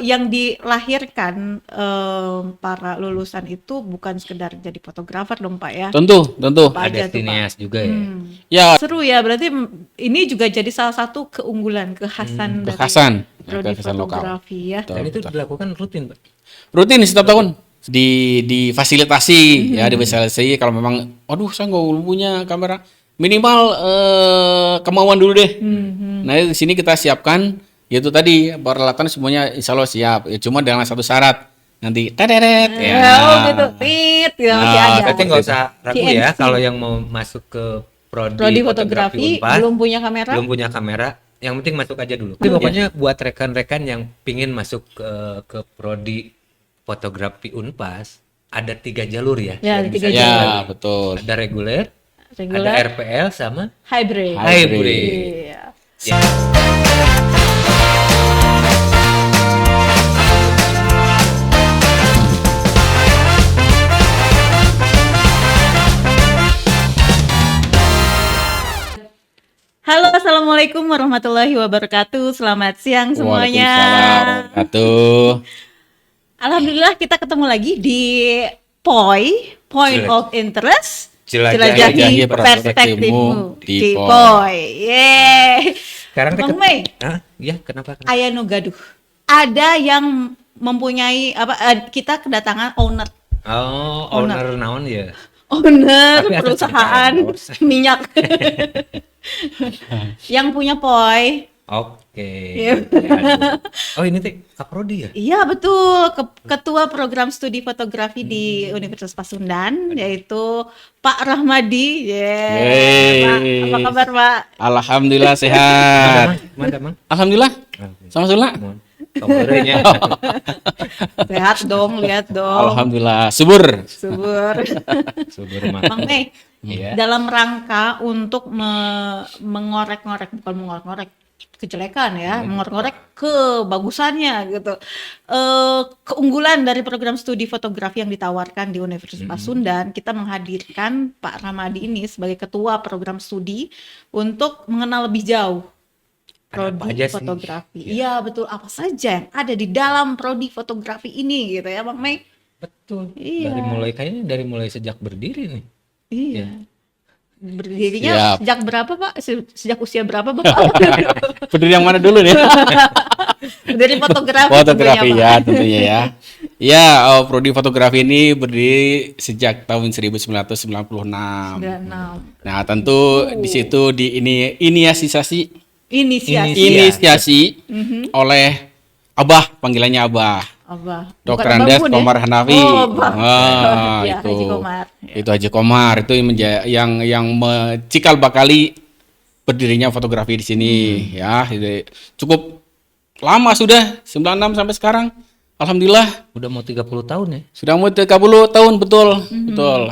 yang dilahirkan para lulusan itu bukan sekedar jadi fotografer dong Pak ya? Tentu. Apa aja Ada tuh, Pak? sinias juga ya. Ya, Seru ya, berarti ini juga jadi salah satu keunggulan, kekhasan dari kekhasan prodi lokal. fotografi ya. Betul, Dan itu betul. dilakukan rutin, Pak. Rutin setiap tahun difasilitasi ya, difasilitasi kalau memang waduh saya nggak punya kamera, minimal kemauan dulu deh. Nah di sini kita siapkan yaitu tadi peralatan semuanya insya Allah siap ya, cuma dengan satu syarat nanti tederet ya. Oh gitu, tit ya masih Nah, ada. Berarti nggak usah ragu ya CNC. kalau yang mau masuk ke Prodi prodi fotografi Unpad, belum punya kamera. belum punya kamera, yang penting masuk aja dulu. Tapi pokoknya buat rekan-rekan yang pingin masuk ke prodi fotografi Unpas, ada 3 jalur ya. Ya, yang ada 3 bisa Ya dilalui. betul. Ada reguler, ada Regular, RPL sama hybrid. hybrid. Iya. Ya. Halo, assalamualaikum warahmatullahi wabarakatuh. Selamat siang semuanya. Waalaikumsalam warahmatuh. Alhamdulillah kita ketemu lagi di Point of Interest. Jelajahi perspektifmu di Poi. Yeay. Sekarang Bang Mei, Hah? Ya, kenapa? Aya nu gaduh. Ada yang mempunyai kita kedatangan owner Oh, owner naon ya. Tapi ada perusahaan cerita, minyak yang punya Poi. Oke. Iya. Oh, ini teh Kaprodi ya? Iya betul, Ketua Program Studi Fotografi di Universitas Pasundan, yaitu Pak Rahmadi. Yeay. Pak, apa kabar Pak? Alhamdulillah sehat. Mana, Mang? Alhamdulillah. Sama Sula. Mohon. Kabarnya. Sehat dong, lihat dong. Alhamdulillah subur. Subur. Subur Mang. Bang Mei, Iya. dalam rangka untuk mengorek-ngorek, bukan mengorek-ngorek kejelekan ya, mengorek-ngorek kebagusannya gitu. Keunggulan dari program studi fotografi yang ditawarkan di Universitas Pasundan, kita menghadirkan Pak Ramadi ini sebagai ketua program studi untuk mengenal lebih jauh Ada apa prodi aja sih? fotografi. Iya betul, apa saja yang ada di dalam prodi fotografi ini gitu ya Bang Mei. Betul. Iya. Dari mulai sejak berdiri nih. Iya. Berdirinya Siap. sejak berapa Pak? Sejak usia berapa Bapak? Berdiri yang mana dulu nih? Dari fotografi, Fotografi tentunya, ya Pak. tentunya ya. Ya, prodi fotografi ini berdiri sejak tahun 1996. 96. Nah, tentu di situ inisiasi Inisiasi. oleh Abah, panggilannya Abah. Abah. Dr. Bukan Andes Abang Bun ya? Komar Hanafi. Oh, Bang. Ya, itu. Haji Komar. Ya. Itu Haji Komar itu yang cikal bakali berdirinya fotografi di sini ya. Cukup lama sudah 96 sampai sekarang. Alhamdulillah Udah mau 30 tahun ya. sudah mau 30 tahun betul. Betul.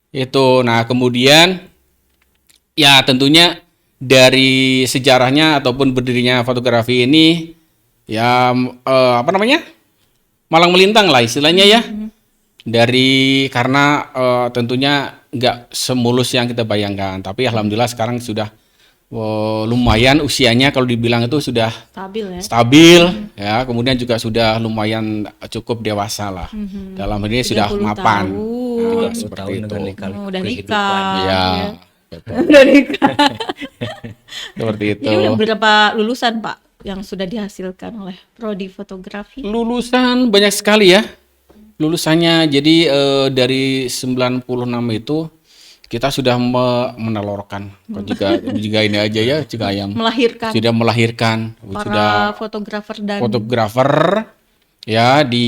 Itu nah kemudian ya tentunya dari sejarahnya ataupun berdirinya fotografi ini ya apa namanya? Malang melintang lah istilahnya ya. Dari karena tentunya nggak semulus yang kita bayangkan, tapi alhamdulillah sekarang sudah lumayan usianya kalau dibilang itu sudah Stabil ya. stabil ya, kemudian juga sudah lumayan cukup dewasa lah. Dalam hal ini sudah 30 mapan. tahun. Nah, 30 seperti tahun itu. dengan lika-liku Udah kehidupan. nikah. Ya, Ya. betul. Udah nikah. Seperti itu. Jadi udah berapa lulusan Pak yang sudah dihasilkan oleh prodi fotografi? Lulusan banyak sekali ya. Lulusannya jadi dari 96 itu kita sudah menelorkan. Kok juga ini aja ya, juga ayam. Melahirkan Sudah melahirkan, sudah para fotografer dan fotografer ya di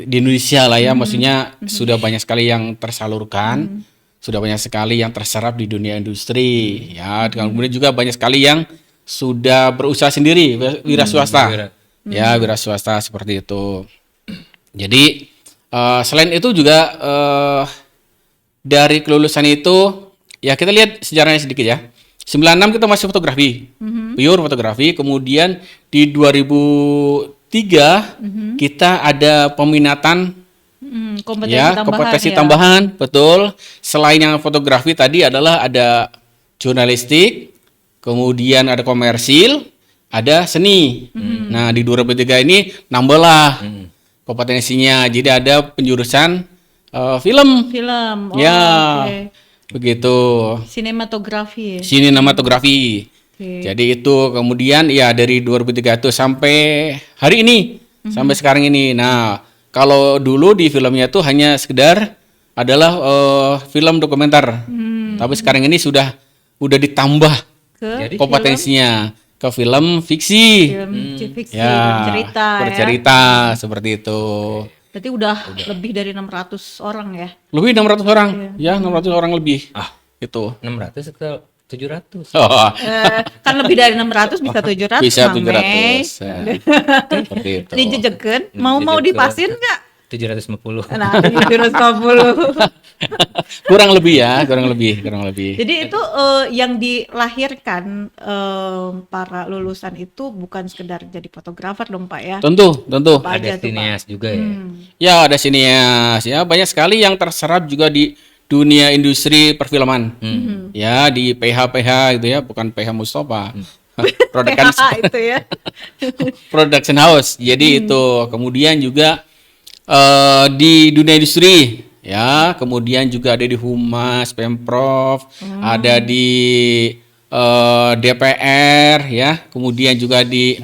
Indonesia lah ya, maksudnya sudah banyak sekali yang tersalurkan, sudah banyak sekali yang terserap di dunia industri ya. Kemudian juga banyak sekali yang sudah berusaha sendiri, wira swasta. Ya, wira swasta seperti itu. Jadi selain itu juga dari kelulusan itu ya kita lihat sejarahnya sedikit ya. 96 kita masih fotografi, pure fotografi. Kemudian di 2003 kita ada peminatan kompetensi ya, tambahan kompetensi ya. tambahan, betul. Selain yang fotografi tadi adalah ada jurnalistik, kemudian ada komersil, ada seni. Nah, di 2003 ini nambahlah kompetensinya. Jadi ada penjurusan film. Film. Oh, Ya, oke. begitu. Sinematografi. Sinematografi. Oke. Jadi itu kemudian ya dari 2003 itu sampai hari ini, sampai sekarang ini. Nah, kalau dulu di filmnya tuh hanya sekedar adalah film dokumenter. Tapi sekarang ini udah ditambah Ke Jadi kompetensinya ke film fiksi. film fiksi, Ya, bercerita ya. bercerita seperti itu. Berarti udah lebih dari 600 orang ya. Lebih 600 orang. Ya, 600 orang lebih. Itu. 600 atau 700? Oh, Kan lebih dari 600 bisa 700. bisa Mame. 700. Ya. Seperti itu. Dijejekeun, mau dipasin nggak? 750. Nah, 750. Kurang lebih ya, kurang lebih. Jadi itu yang dilahirkan para lulusan itu bukan sekedar jadi fotografer dong Pak ya. Tentu. Apa aja Ada tuh, Pak? sinias juga ya. Ya, ada sinias ya, banyak sekali yang terserap juga di dunia industri perfilman. Ya, di PH gitu ya, bukan PH Mustafa. Production PH itu ya. Production House. Jadi itu kemudian juga di dunia industri ya, kemudian juga ada di Humas, Pemprov, ada di DPR ya, kemudian juga di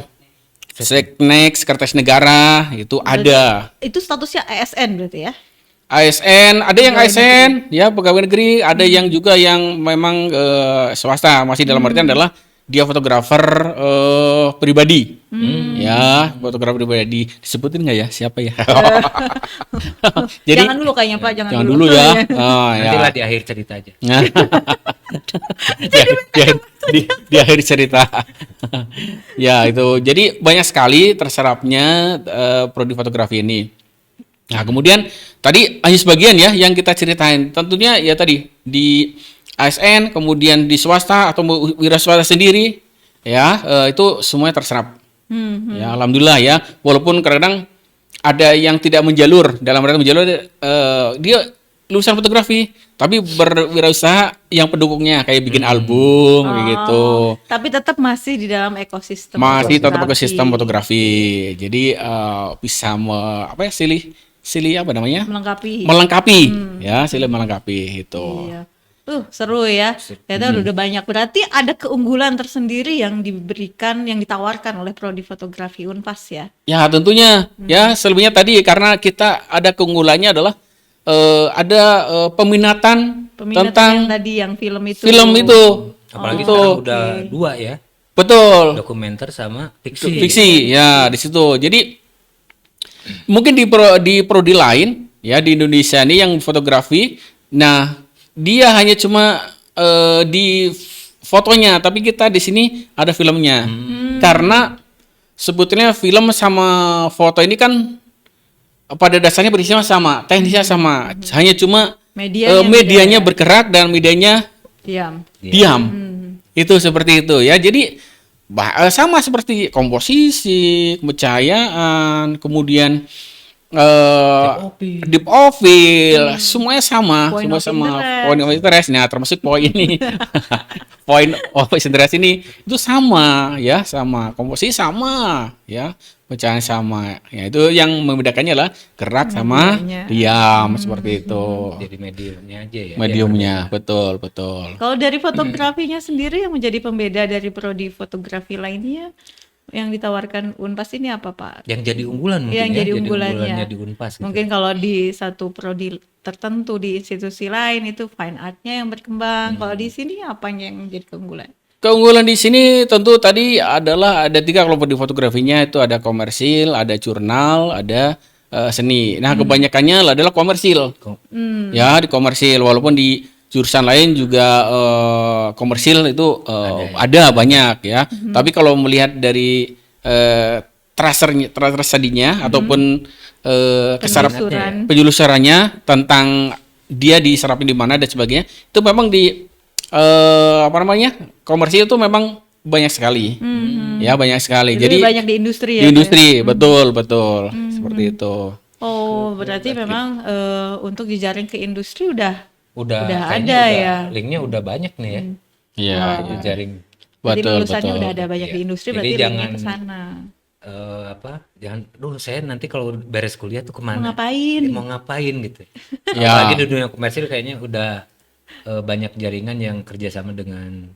Seknek, Sekretaris Negara itu ada. Itu statusnya ASN berarti ya. ASN, ada yang ASN ya, pegawai negeri, ada yang juga yang memang swasta, masih dalam artian adalah dia fotografer pribadi. Ya, fotografer pribadi. Disebutin nggak ya siapa ya? Jadi Jangan dulu kayaknya Pak, jangan jangan dulu ya. Oh, ya. Nantilah di akhir cerita aja. Nah. Di akhir cerita. Ya, itu. Jadi banyak sekali terserapnya prodi fotografi ini. Nah, kemudian tadi hanya sebagian ya yang kita ceritain. Tentunya ya tadi di ASN, kemudian di swasta atau wira swasta sendiri ya, itu semuanya terserap. Ya, alhamdulillah ya. Walaupun kadang ada yang tidak menjalur, dalam arti menjalur dia lulusan fotografi tapi berwirausaha yang pendukungnya kayak bikin album kayak gitu. Tapi tetap masih di dalam ekosistem. Masih tetap fotografi. ekosistem fotografi. Jadi bisa silih apa namanya? Melengkapi. Ya, silih melengkapi itu. Iya. Seru ya. Ternyata udah banyak. Berarti ada keunggulan tersendiri yang diberikan, yang ditawarkan oleh prodi fotografi Unpas ya. Ya, tentunya ya, selebihnya tadi karena kita ada keunggulannya adalah ada peminatan tentang yang tadi yang film itu. film itu. Apalagi Itu. sekarang udah dua ya, Betul. dokumenter sama fiksi. Fiksi ya di situ. Jadi mungkin di prodi lain ya di Indonesia ini yang fotografi, nah dia hanya cuma di fotonya, tapi kita di sini ada filmnya. Karena sebetulnya film sama foto ini kan pada dasarnya berisinya sama, teknisnya sama, hanya cuma medianya bergerak dan medianya diam. Itu seperti itu ya. Jadi sama seperti komposisi, pencahayaan, kemudian deep of field, semuanya sama, semua sama point of interest. Nah, termasuk poin ini. Point of interest ini itu sama ya, sama komposisi sama ya, pecahan sama. Ya, itu yang membedakannya lah gerak sama diam seperti itu. Jadi mediumnya aja ya. Mediumnya, betul. Kalau dari fotografinya sendiri yang menjadi pembeda dari prodi fotografi lainnya yang ditawarkan Unpas ini apa Pak? Yang jadi unggulan mungkin Yang ya. jadi unggulannya di Unpas. Gitu. Mungkin kalau di satu prodi tertentu di institusi lain itu fine artnya yang berkembang. Kalau di sini apa yang menjadi keunggulan? Keunggulan di sini tentu tadi adalah ada 3 kelompok di fotografinya, itu ada komersil, ada jurnal, ada seni. Nah, kebanyakannya adalah komersil. Ya, di komersil, walaupun di jurusan lain juga komersil itu ada banyak ya. Tapi kalau melihat dari tracernya tadinya ataupun penyelusurannya tentang dia diserapin di mana dan sebagainya, itu memang di komersil itu memang banyak sekali. Ya, banyak sekali. Jadi banyak di industri ya. Di industri, betul. Seperti itu. Oh, berarti memang untuk jejaring ke industri udah Udah ada ya. Linknya udah banyak nih ya. Iya. Jaring. Berarti Betul, lulusannya betul. udah ada banyak Iya. di industri, Jadi berarti linknya jangan ke sana. jangan, saya nanti kalau beres kuliah tuh Mau kemana? ngapain? Mau ngapain gitu. Ya. Apalagi di dunia komersil kayaknya udah banyak jaringan yang kerjasama dengan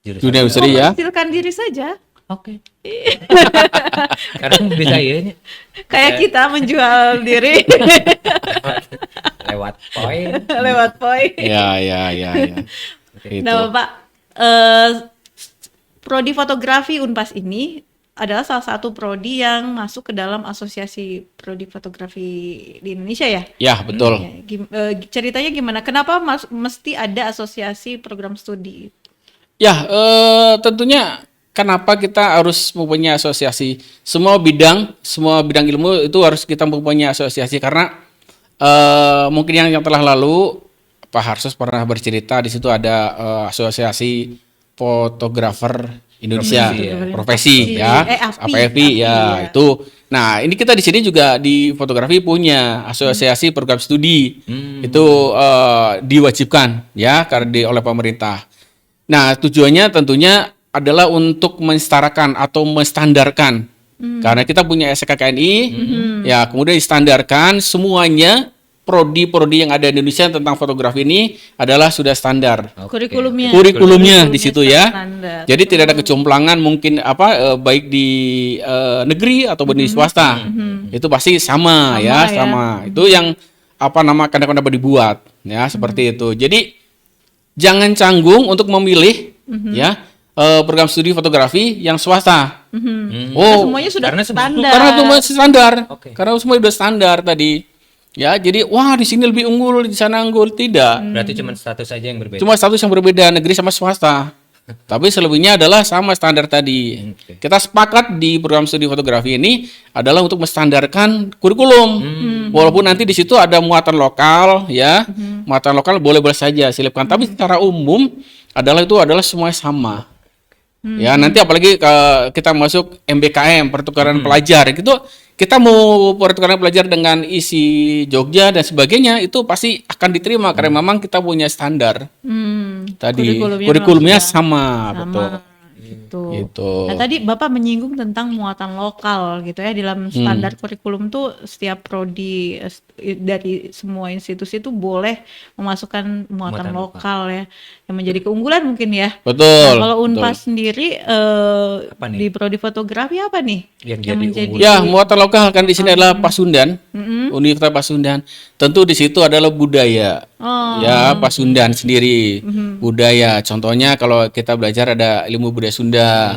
jurusan. Dunia industri ya. Menghasilkan diri saja. Oke. Sekarang bisa ya Kayak kita menjual diri lewat poin. lewat poin. Ya. Itu. Nah, Bapak, prodi fotografi Unpas ini adalah salah satu prodi yang masuk ke dalam asosiasi prodi fotografi di Indonesia ya. Ya, betul. Ya, ceritanya gimana? Kenapa mesti ada asosiasi program studi? Ya, tentunya kenapa kita harus mempunyai asosiasi? Semua bidang ilmu itu harus kita mempunyai asosiasi karena mungkin yang telah lalu Pak Harsus pernah bercerita di situ ada asosiasi fotografer Indonesia profesi ya, APFI ya itu. Nah, ini kita di sini juga di fotografi punya asosiasi program studi itu diwajibkan ya karena oleh pemerintah. Nah, tujuannya tentunya adalah untuk mensetarakan atau menstandarkan. Karena kita punya SKKNI, ya kemudian distandarkan semuanya prodi-prodi yang ada di Indonesia tentang fotografi ini adalah sudah standar. Kurikulumnya di situ ya. Standar. Jadi tidak ada kejomplangan mungkin baik di negeri ataupun di swasta. Itu pasti sama ya. Itu yang kadang-kadang dibuat ya seperti itu. Jadi jangan canggung untuk memilih ya program studi fotografi yang swasta. Semuanya sudah standar. Karena itu masih standar. Oke. Karena semua sudah standar tadi. Ya, jadi wah di sini lebih unggul, di sana unggul, tidak. Berarti cuma status saja yang berbeda. Cuma status yang berbeda negeri sama swasta. Tapi selebihnya adalah sama standar tadi. Oke. Kita sepakat di program studi fotografi ini adalah untuk menstandarkan kurikulum. Walaupun nanti di situ ada muatan lokal, ya, muatan lokal boleh-boleh saja selipkan. Tapi secara umum itu adalah semuanya sama. Ya, nanti apalagi kita masuk MBKM, pertukaran pelajar, gitu. Kita mau pertukaran pelajar dengan isi Jogja dan sebagainya itu pasti akan diterima karena memang kita punya standar. Tadi kurikulumnya sama, betul. Gitu. Nah, tadi Bapak menyinggung tentang muatan lokal gitu ya, di dalam standar kurikulum tuh setiap prodi dari semua institusi itu boleh memasukkan muatan lokal ya, yang menjadi keunggulan mungkin ya. Betul. Nah, kalau betul. Unpas sendiri Apa nih? di prodi fotografi apa nih Yang yang jadi menjadi unggulan? Ya, muatan lokal kan di sini adalah Pasundan, Universitas Pasundan. Tentu di situ adalah budaya. Ya, Pasundan sendiri. Budaya. Contohnya kalau kita belajar ada ilmu budaya Sunda.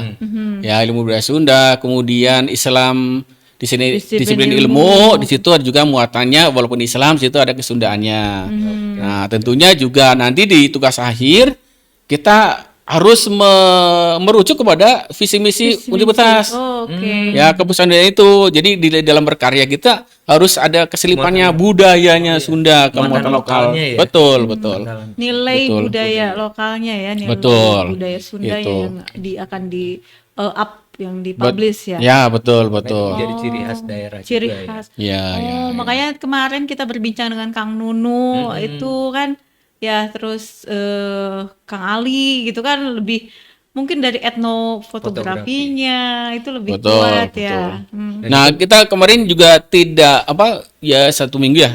Ya, ilmu budaya Sunda, kemudian Islam di sini disiplin ilmu, di situ ada juga muatannya walaupun Islam di situ ada kesundaannya. Nah, tentunya juga nanti di tugas akhir kita harus merujuk kepada visi misi universitas. Ya, kepesannya itu. Jadi di dalam berkarya kita harus ada keselipannya budayanya Sunda ke muatan lokal. lokalnya ya? Betul. nilai Betul. budaya lokalnya ya, nilai Betul. budaya Sunda Itu. yang akan di up, yang dipublish ya. Ya, betul. Jadi ciri khas daerah Ciri juga ya. khas. Ya, Makanya kemarin kita berbincang dengan Kang Nunu itu kan ya, terus Kang Ali gitu kan, lebih mungkin dari etnofotografinya itu lebih Betul, kuat betul. ya. Nah, kita kemarin juga tidak ya 1 minggu ya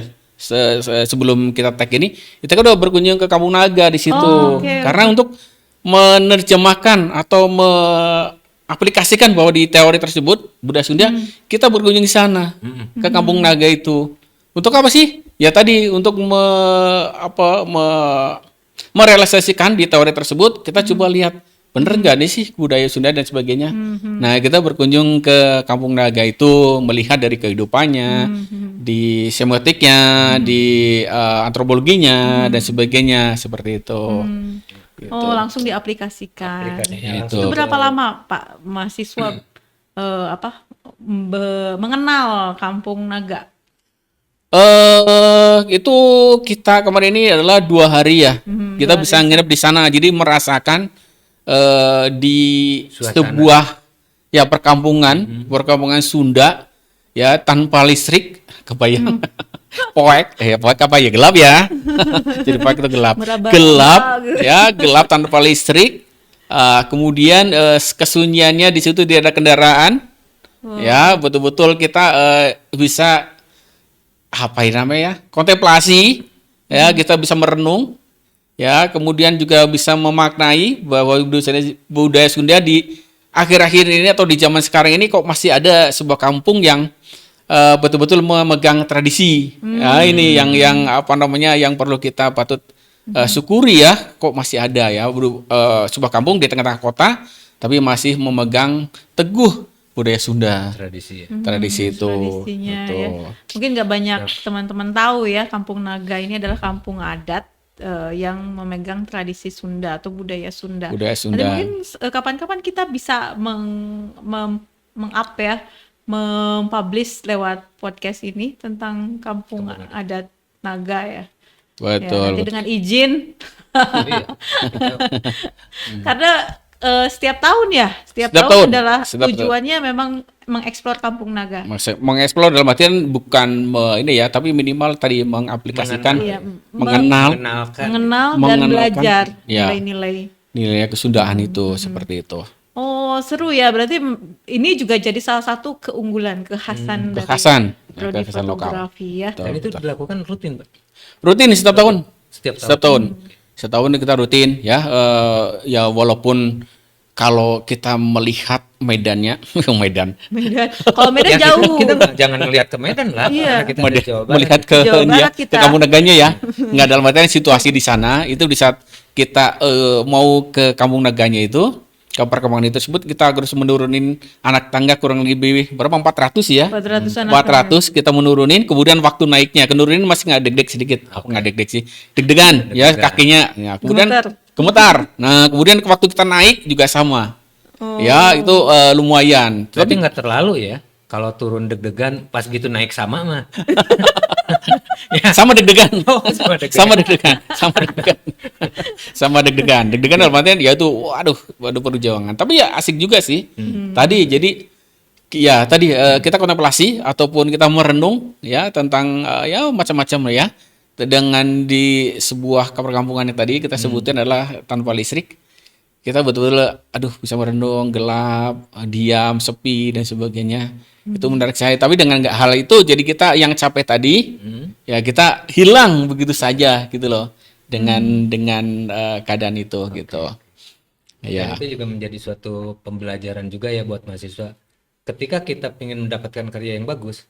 sebelum kita tag ini, kita kan udah berkunjung ke Kampung Naga di situ. Karena untuk menerjemahkan atau aplikasikan bahwa di teori tersebut budaya Sunda, kita berkunjung di sana ke Kampung Naga itu. Untuk apa sih? Ya tadi untuk merealisasikan di teori tersebut, kita coba lihat bener nggak nih sih budaya Sunda dan sebagainya. Nah, kita berkunjung ke Kampung Naga itu, melihat dari kehidupannya, di semiotiknya, di antropologinya dan sebagainya seperti itu. Gitu. Langsung diaplikasikan. Itu. Itu berapa lama Pak mahasiswa mengenal Kampung Naga? Itu kita kemarin ini adalah 2 hari ya. Kita bisa nginep di sana, jadi merasakan di sebuah ya perkampungan Sunda ya, tanpa listrik, kebayang. Poek apa ya, gelap ya. Jadi poek itu gelap. Meraba-raba Gelap gitu. ya, gelap tanpa listrik. Kemudian kesunyiannya di situ tidak ada kendaraan. Ya, betul-betul kita bisa apa ini namanya? Kontemplasi. Ya, kita bisa merenung. Ya, kemudian juga bisa memaknai bahwa budaya Sunda di akhir-akhir ini atau di zaman sekarang ini kok masih ada sebuah kampung yang betul-betul memegang tradisi. Ya, ini yang apa namanya yang perlu kita patut syukuri ya, kok masih ada ya sebuah kampung di tengah-tengah kota tapi masih memegang teguh budaya Sunda. Tradisi itu. Tradisinya Betul. ya. Mungkin nggak banyak teman-teman tahu ya, Kampung Naga ini adalah kampung adat yang memegang tradisi Sunda atau budaya Sunda. Budaya Nanti Sunda. mungkin kapan-kapan kita bisa meng-up ya, mempublish lewat podcast ini tentang kampung adat Naga ya. Ya, Betul. nanti dengan izin. Jadi ya, Karena setiap tahun ya, setiap Setiap tahun tahun, adalah setiap tujuannya memang mengeksplor Kampung Naga. Mengeksplor dalam artian bukan ini ya, tapi minimal tadi mengaplikasikan, Iya, mengenal, mengenalkan mengenal dan mengenalkan, belajar ya. nilai-nilai. nilai kesundaan itu seperti itu. Oh, seru ya. Berarti ini juga jadi salah satu keunggulan, kekhasan dari Kekhasan, prodi kekhasan lokal. fotografi ya. dan itu dilakukan rutin, Pak. Rutin setiap tahun. Setiap Setiap tahun. Setahun kita rutin ya. Ya walaupun kalau kita melihat medannya, Medan. Medan. Kalau Medan Ya, jauh. kita jangan melihat ke Medan lah, Iya. karena kita di Jawa Barat. Melihat ke Jawa Barat ke kita. Kampung Naganya ya. Nggak dalam artian situasi di sana itu di saat kita mau ke Kampung Naganya itu, ke perkembangan itu tersebut kita harus menurunin anak tangga kurang lebih berapa 400 ya. 400-an 400 kita menurunin, kemudian waktu naiknya kenurunin masih nggak deg-deg sedikit. Nggak deg-deg sih. Deg-degan ya kakinya. Ya, kemudian gemetar. Nah, kemudian waktu kita naik juga sama. Ya, itu lumayan. Tapi nggak terlalu ya. Kalau turun deg-degan, pas gitu naik sama mah. Sama deg-degan. Sama deg-degan. Sama deg-degan. Sama deg-degan. Sama deg-degan. Deg-degan dalam artian ya itu waduh perjuangan. Tapi ya asik juga sih. Tadi jadi ya tadi kita kontemplasi ataupun kita merenung ya tentang ya macam-macam lah ya. Dengan di sebuah perkampungan yang tadi kita sebutin adalah tanpa listrik. Kita betul-betul aduh bisa merenung, gelap, diam, sepi dan sebagainya. Itu menarik saya. Tapi dengan hal itu jadi kita yang capek tadi ya kita hilang begitu saja gitu loh dengan keadaan itu gitu. Ya. Dan itu juga menjadi suatu pembelajaran juga ya buat mahasiswa. Ketika kita ingin mendapatkan karya yang bagus,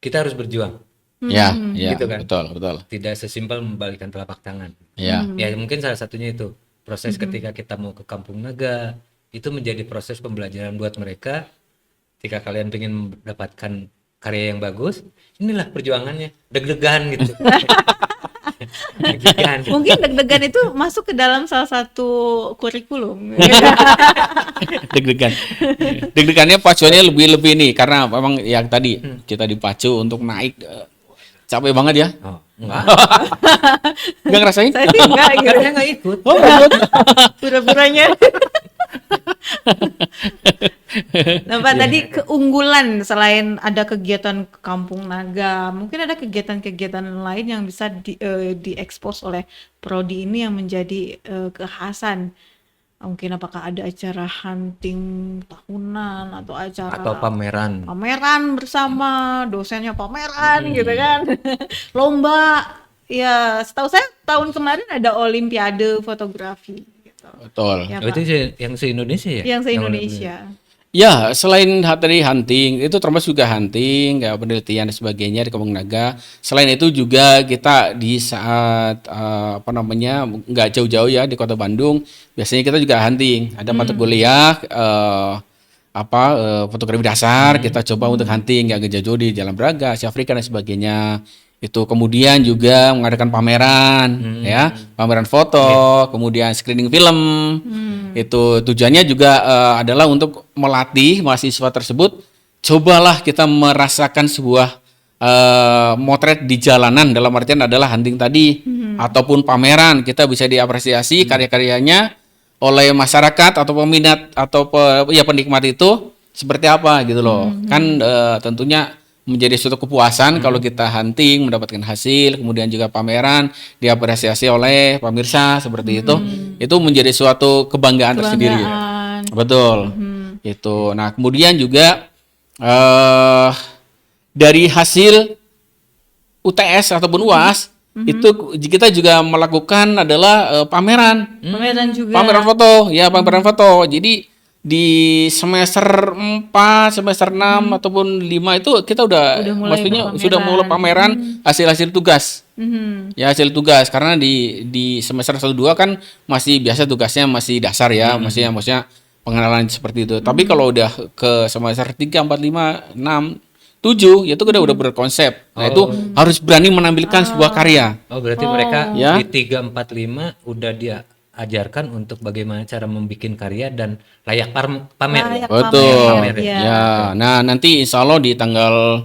kita harus berjuang. Ya, Gitu kan? betul. Tidak sesimpel membalikkan telapak tangan. Ya. Ya mungkin salah satunya itu. Proses ketika kita mau ke Kampung Naga, itu menjadi proses pembelajaran buat mereka. Ketika kalian ingin mendapatkan karya yang bagus, inilah perjuangannya. Deg-degan gitu. Deg-degan. Mungkin deg-degan itu masuk ke dalam salah satu kurikulum. Deg-degan. Deg-degannya pacuannya lebih nih karena memang yang tadi kita dipacu untuk naik capek banget ya. Oh, enggak. Enggak ngerasain? Saya sih enggak gitu. Karena nggak ikut. Oh, enggak. Pura-puranya. Nah, Pak, tadi keunggulan selain ada kegiatan ke Kampung Naga, mungkin ada kegiatan-kegiatan lain yang bisa diekspos oleh prodi ini yang menjadi kekhasan. Mungkin apakah ada acara hunting tahunan atau acara Atau pameran. bersama dosennya pameran gitu kan. Lomba. Ya, setahu saya tahun kemarin ada olimpiade fotografi gitu. Betul. Ya, Oh, itu yang se-Indonesia ya? yang se-Indonesia. Ya, selain tadi hunting, itu termasuk juga hunting, ya, penelitian dan sebagainya di Kampung Naga. Selain itu juga kita di saat nggak jauh-jauh ya di Kota Bandung, biasanya kita juga hunting. Ada mata kuliah fotografi dasar, kita coba untuk hunting nggak jauh-jauh di Jalan Braga, Asia Afrika dan sebagainya. Itu kemudian juga mengadakan pameran ya, pameran foto, kemudian screening film. Itu tujuannya juga adalah untuk melatih mahasiswa tersebut, cobalah kita merasakan sebuah motret di jalanan, dalam artian adalah hunting tadi ataupun pameran, kita bisa diapresiasi karya-karyanya oleh masyarakat atau peminat atau penikmat itu seperti apa gitu loh. Kan tentunya menjadi suatu kepuasan kalau kita hunting mendapatkan hasil, kemudian juga pameran diapresiasi oleh pemirsa seperti itu menjadi suatu kebanggaan tersendiri. Kebanggaan. Betul. Itu. Nah, kemudian juga dari hasil UTS ataupun UAS itu kita juga melakukan adalah pameran. Pameran juga. Pameran foto, ya pameran foto. Jadi di semester 4, semester 6 ataupun 5 itu kita udah mulai maksudnya berpameran. sudah mulai pameran hasil-hasil tugas. Mhm. Ya hasil tugas karena di semester 1 2 kan masih biasa tugasnya masih dasar ya, maksudnya pengenalan seperti itu. Tapi kalau udah ke semester 3, 4, 5, 6, 7 itu udah berkonsep. Nah, itu harus berani menampilkan sebuah karya. Oh, berarti mereka Ya. di 3, 4, 5 udah dia ajarkan untuk bagaimana cara membuat karya dan layak pamer. Layak Betul. pamer, ya. Ya, nah nanti insya Allah di tanggal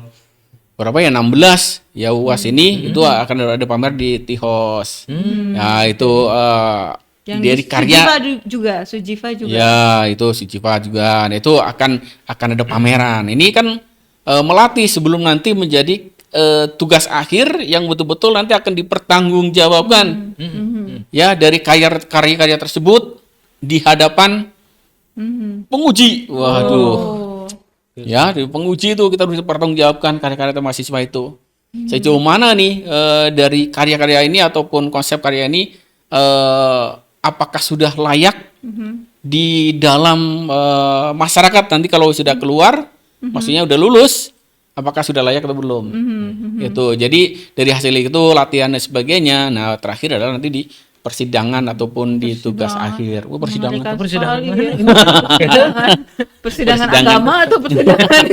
berapa ya 16 ya UAS ini itu akan ada pamer di Tihos. Nah itu Yang dari di karya. Sujiva juga. Ya itu si Cipa juga. Nah, itu akan ada pameran. Ini kan melatih sebelum nanti menjadi tugas akhir yang betul-betul nanti akan dipertanggungjawabkan. Ya dari karya-karya tersebut di hadapan penguji. Waduh. Oh. Ya, di penguji itu kita harus pertanggungjawabkan karya-karya mahasiswa itu. Sejauh mana nih dari karya-karya ini ataupun konsep karya ini apakah sudah layak di dalam masyarakat nanti kalau sudah keluar, maksudnya udah lulus, apakah sudah layak atau belum? Itu. Jadi dari hasil itu latihan dan sebagainya. Nah, terakhir adalah nanti di persidangan ataupun di tugas akhir. Persidangan. Mengerikan Persidangan sekali mana? ya. Persidangan agama atau persidangan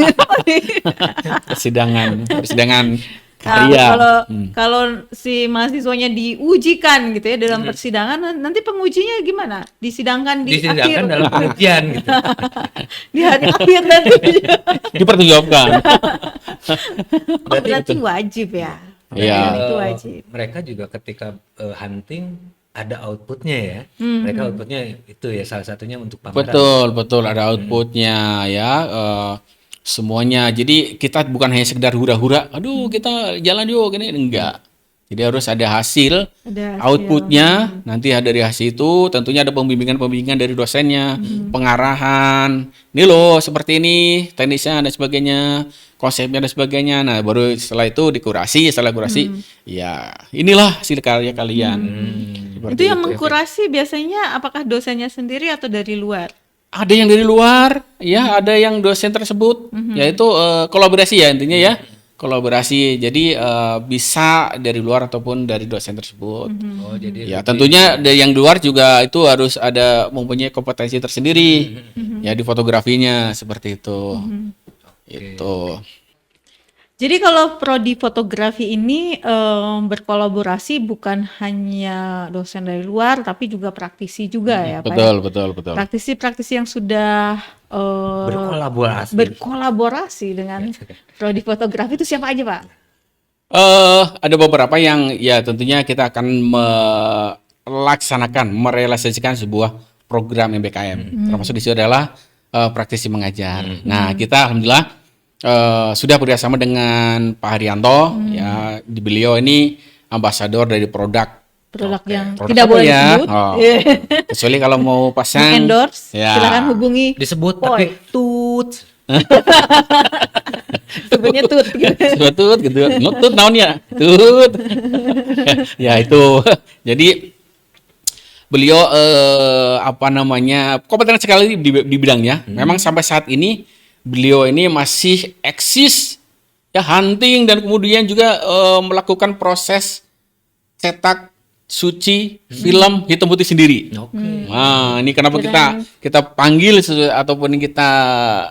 Persidangan Nah, karya. kalau si mahasiswanya diujikan gitu ya dalam persidangan, nanti pengujinya gimana? Disidangkan di Disidangkan akhir, dalam pengujian gitu. di hari akhir nanti. Dipertanggungjawabkan. Berarti wajib ya. Iya. Itu wajib. Mereka juga ketika hunting ada outputnya ya. Mereka outputnya itu ya salah satunya untuk pameran. Betul ada outputnya ya semuanya. Jadi kita bukan hanya sekedar hura-hura, aduh kita jalan yuk gini, enggak. Jadi harus ada hasil, Ada hasil. outputnya. Nanti dari hasil itu tentunya ada pembimbingan dari dosennya, pengarahan. Ini loh seperti ini teknisnya dan sebagainya, konsepnya dan sebagainya. Nah baru setelah itu dikurasi, ya inilah hasil karya kalian. Seperti Itu yang mengkurasi biasanya apakah dosennya sendiri atau dari luar? Ada yang dari luar, ya ada yang dosen tersebut, yaitu kolaborasi ya intinya ya. Kolaborasi, jadi bisa dari luar ataupun dari dosen tersebut. Oh, jadi Ya tentunya dari yang luar juga itu harus ada mempunyai kompetensi tersendiri ya di fotografinya seperti itu. Itu. Jadi kalau prodi fotografi ini berkolaborasi bukan hanya dosen dari luar, tapi juga praktisi juga ya, Pak. Betul. Praktisi-praktisi yang sudah berkolaborasi dengan prodi fotografi itu siapa aja, Pak? Ada beberapa yang ya tentunya kita akan merealisasikan sebuah program MBKM. Termasuk di situ adalah praktisi mengajar. Nah kita alhamdulillah sudah bekerjasama dengan Pak Haryanto, ya beliau ini ambasador dari produk Yang Produk tidak apa boleh ya? disebut. Oh. Kecuali kalau mau pasang Endorse, ya. silakan hubungi. disebut Boy. tapi tut. Sebutnya tut gitu. Tut gitu. Tut naon ya? Tut. Ya itu. Jadi beliau kompeten sekali di bidangnya. Memang sampai saat ini beliau ini masih eksis ya hunting dan kemudian juga melakukan proses cetak suci film hitam putih sendiri. Oke. Nah, ini kenapa kita panggil ataupun kita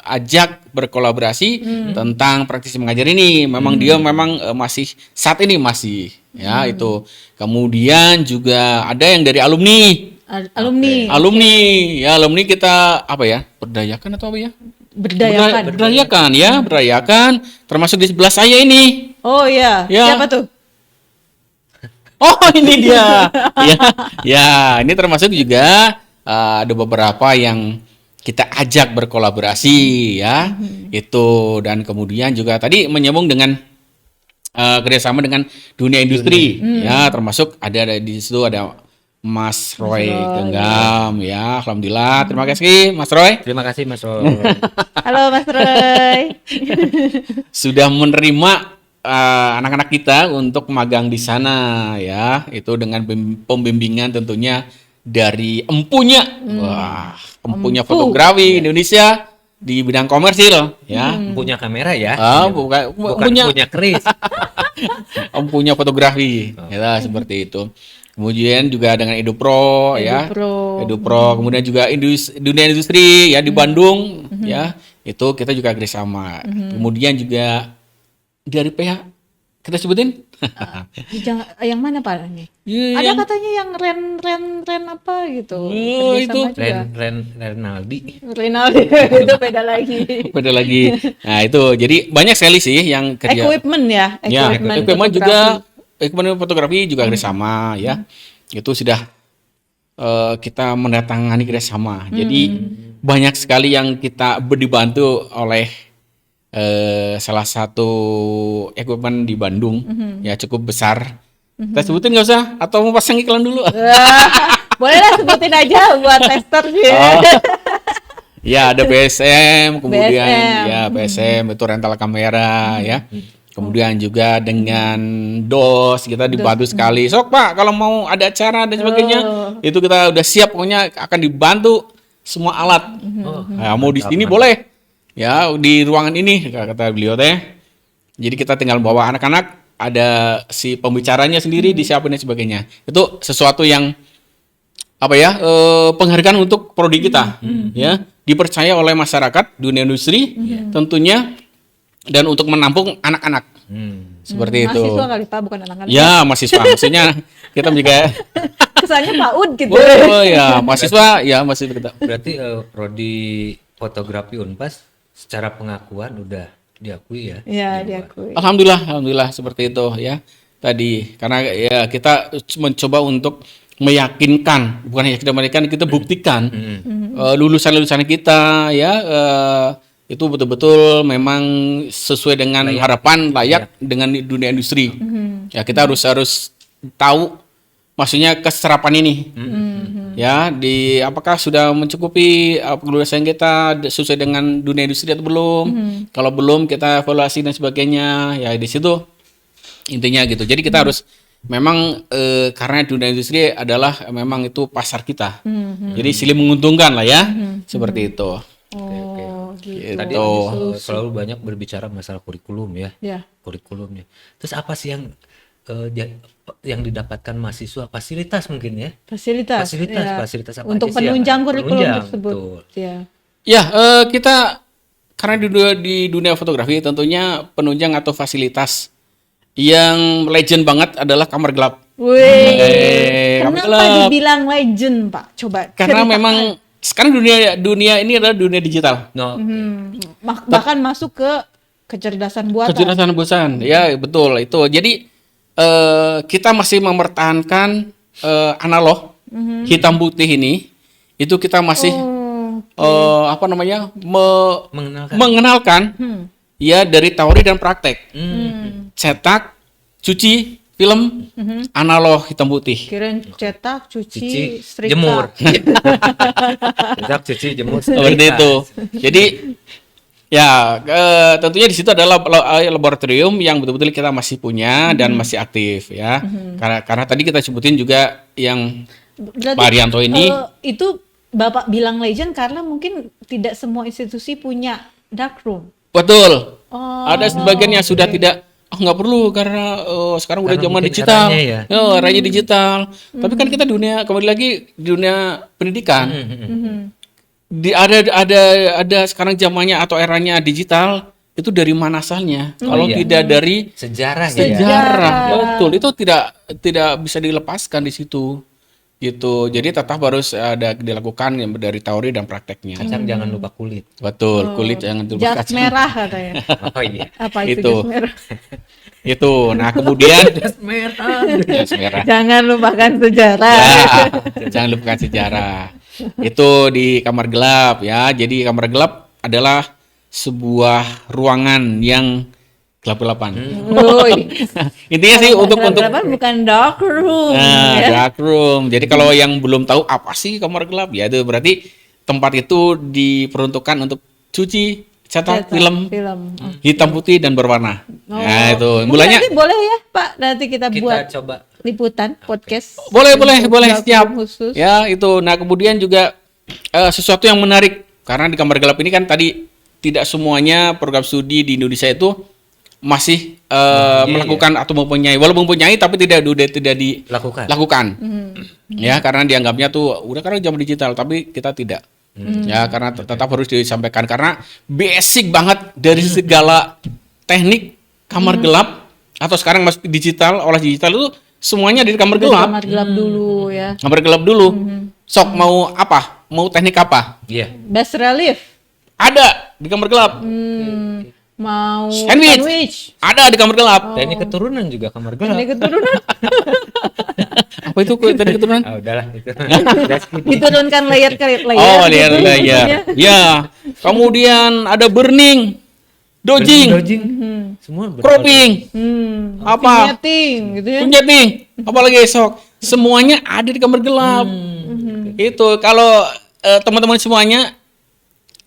ajak berkolaborasi tentang praktisi mengajar ini. Memang dia masih saat ini masih ya itu. Kemudian juga ada yang dari alumni. Alumni kita apa ya? Berdayakan atau apa ya? Berdayakan termasuk di sebelah saya ini. Oh iya, Ya. siapa tuh? Oh ini dia. Ya ini termasuk juga ada beberapa yang kita ajak berkolaborasi ya. Itu, dan kemudian juga tadi menyambung dengan kerjasama dengan dunia industri ya, termasuk ada di situ ada Mas Roy Genggam ya. Alhamdulillah, terima kasih Mas Roy Terima kasih Mas Roy. Halo Mas Roy. sudah menerima anak-anak kita untuk magang di sana ya. Itu dengan pembimbingan tentunya dari empunya. Wah, empunya fotografi Indonesia di bidang komersil ya. Punya kamera ya. Bukan Bukan punya keris. empunya fotografi ya, seperti itu. Kemudian juga dengan EduPro ya. EduPro, kemudian juga dunia industri ya di Bandung ya. Itu kita juga kerjasama. Kemudian juga dari pihak kita sebutin Yang mana Pak ini? Ya, Ada yang- katanya yang ren apa gitu. Oh, Kerjasama itu. juga. Renaldi. Rinaldi itu beda lagi. beda lagi. Nah, itu jadi banyak sekali sih yang kerja. Equipment ya, Ya, equipment fotografi. juga, equipment fotografi juga kerjasama ya. Itu sudah kita mendatangani kerjasama. Jadi banyak sekali yang kita dibantu oleh salah satu equipment di Bandung ya, cukup besar. Kita sebutin nggak usah atau mau pasang iklan dulu? Boleh lah sebutin aja buat tester sih. Ya, ada BSM, kemudian BSM. ya BSM itu rental kamera ya. Kemudian juga dengan DOS kita dibantu sekali. Sok Pak, kalau mau ada acara dan sebagainya, itu kita udah siap, pokoknya akan dibantu semua alat. Nah, mau di sini boleh, ya di ruangan ini kata beliau teh. Jadi kita tinggal bawa anak-anak, ada si pembicaranya sendiri disiapin dan sebagainya. Itu sesuatu yang apa ya, penghargaan untuk prodi kita, ya dipercaya oleh masyarakat dunia industri tentunya, dan untuk menampung anak-anak seperti itu. Mahasiswa kali Pak, bukan anak-anak. Ya mahasiswa, maksudnya kita juga Kesannya PAUD gitu. oh ya mahasiswa ya masih kita. Berarti prodi fotografi Unpas secara pengakuan udah diakui ya. Iya, diakui. Alhamdulillah seperti itu ya tadi, karena ya kita mencoba untuk meyakinkan, bukan hanya kita buktikan lulusan-lulusan kita ya itu betul-betul memang sesuai dengan harapan, layak dengan dunia industri. Ya kita harus tahu maksudnya keserapan ini. Ya, di apakah sudah mencukupi kelulusan kita sesuai dengan dunia industri atau belum? Kalau belum kita evaluasi dan sebagainya. Ya di situ intinya gitu. Jadi kita harus memang karena dunia industri adalah memang itu pasar kita. Jadi silih menguntungkan lah ya. Seperti itu. Oh, gitu. Tadi selalu banyak berbicara masalah kurikulum ya. Ya. Kurikulumnya. Terus apa sih yang didapatkan mahasiswa? Fasilitas mungkin ya. Fasilitas. ya. Fasilitas apa Untuk aja sih penunjang yang- kurikulum penunjang, tersebut. betul. Ya. Ya, kita karena di dunia fotografi tentunya penunjang atau fasilitas yang legend banget adalah kamar gelap. Wih, kamar kenapa gelap. dibilang legend, Pak? Coba Karena ceritakan. memang sekarang dunia ini adalah dunia digital. No, Bahkan masuk ke kecerdasan buatan. Kecerdasan buatan, ya betul itu. Jadi kita masih mempertahankan analog hitam putih ini, itu kita masih apa namanya mengenalkan ya dari teori dan praktek. Cetak, cuci, film, analog hitam putih. Kirain cetak, cuci, cuci, setrika. jemur. Cetak, cuci, jemur. Seperti setrika. itu. Jadi ya tentunya di situ adalah laboratorium yang betul-betul kita masih punya dan masih aktif ya. Karena tadi kita sebutin juga yang Berarti, Pak Arianto ini itu Bapak bilang legend karena mungkin tidak semua institusi punya darkroom. betul. Oh, Ada sebagian yang sudah tidak, nggak perlu karena sekarang udah Karena zaman mungkin digital. eranya ya. Eranya digital. Tapi kan kita kembali lagi dunia pendidikan. Ada sekarang zamannya atau eranya digital, itu dari mana asalnya? Kalau iya. tidak dari Sejarah ya. sejarah, betul, itu tidak bisa dilepaskan di situ gitu. Jadi tetap harus ada dilakukan yang dari teori dan prakteknya. Kacang jangan lupa kulit. Betul, kulit jangan lupa jas kacang. merah katanya. Oh iya. Apa itu Itu. jas merah? Itu. Nah, kemudian Merah. jas merah. Jangan lupakan sejarah. Ya, jangan lupakan sejarah. Itu di kamar gelap ya. Jadi kamar gelap adalah sebuah ruangan yang gelap-gelapan. Woi. Intinya sih untuk Gelap-gelapan bukan dark room. nah, Ya. dark room. Jadi kalau yang belum tahu apa sih kamar gelap, ya itu berarti tempat itu diperuntukkan untuk cuci, cetak film hitam putih dan berwarna. Nah, itu Mungkin mulanya nanti boleh ya Pak, nanti kita Kita buat coba liputan podcast. boleh Dark siap. room khusus. Ya, itu. Nah, kemudian juga sesuatu yang menarik karena di kamar gelap ini kan tadi tidak semuanya program studi di Indonesia itu masih melakukan atau mempunyai, walaupun mempunyai tapi tidak lakukan. dilakukan. Ya, karena dianggapnya tuh udah karena zaman digital, tapi kita tidak. Ya, karena tetap harus disampaikan karena basic banget dari segala teknik kamar gelap atau sekarang masih digital, olah digital itu semuanya di kamar gelap. Kamar gelap dulu ya. Kamar gelap dulu. Sok mau apa? Mau teknik apa? Iya. Bas relief. Ada di kamar gelap. Mau Sandwich. sandwich. Ada di kamar gelap. Teknik keturunan juga kamar gelap. Ini keturunan. Apa itu tadi keturunan? Ah, udahlah itu. Udah skip. Diturunkan layer ke layer. Oh, gitu lihat intinya. ya. Kemudian ada burning, dodging, Dodging. Semua cropping, apa? Fingerting, gitu ya. Punjating, apalagi esok. Semuanya ada di kamar gelap. Itu kalau teman-teman semuanya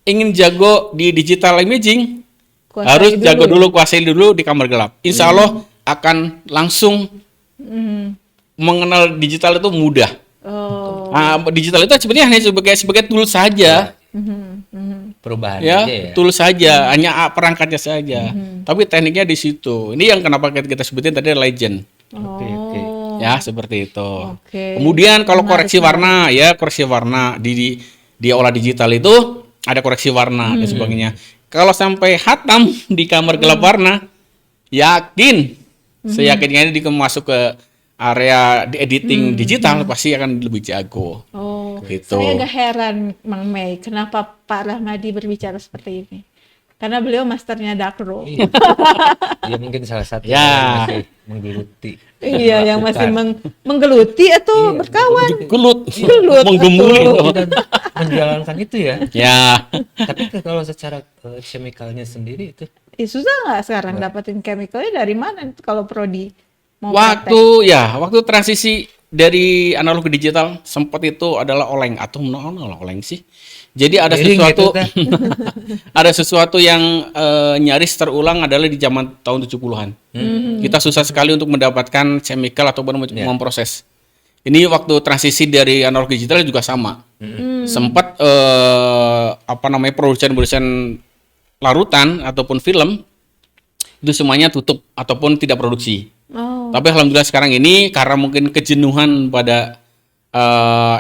ingin jago di digital imaging, Kuasai harus jago dulu, kuasai dulu di kamar gelap. Insya Allah akan langsung mengenal digital itu mudah. Oh. Nah, digital itu sebenarnya hanya sebagai tool saja. perubahan Ya, aja ya. tool saja, hanya perangkatnya saja. Tapi tekniknya di situ. Ini yang kenapa kita sebutin tadi legend. Oke, oke. Ya, seperti itu. Oke. Kemudian kalau koreksi warna, ya koreksi warna di olah digital itu ada koreksi warna dan sebagainya. Kalau sampai hatam di kamar gelap warna, yakin, saya yakin ini masuk ke area di editing digital pasti akan lebih jago. Oh, Gitu. saya agak heran Mang Mei, kenapa Pak Rahmadi berbicara seperti ini? Karena beliau masternya dark room. Iya. Dia mungkin salah satu Ya. yang masih menggeluti. Iya, yang masih Melakukan. menggeluti atau berkawan. Gelut, Gelut, menggembuli. Dan menjalankan itu ya. Ya, Tapi kalau secara chemicalnya sendiri itu Susah nggak sekarang dapatin chemicalnya dari mana kalau prodi mau waktu transisi dari analog ke digital sempat itu adalah oleng atau oleng sih. Jadi ada Miring sesuatu gitu kan. ada sesuatu yang nyaris terulang adalah di zaman tahun 70-an. Kita susah sekali untuk mendapatkan chemical ataupun memproses. Ini waktu transisi dari analog ke digital juga sama. Sempat produsen larutan ataupun film itu semuanya tutup ataupun tidak produksi. Oh. Tapi alhamdulillah sekarang ini karena mungkin kejenuhan pada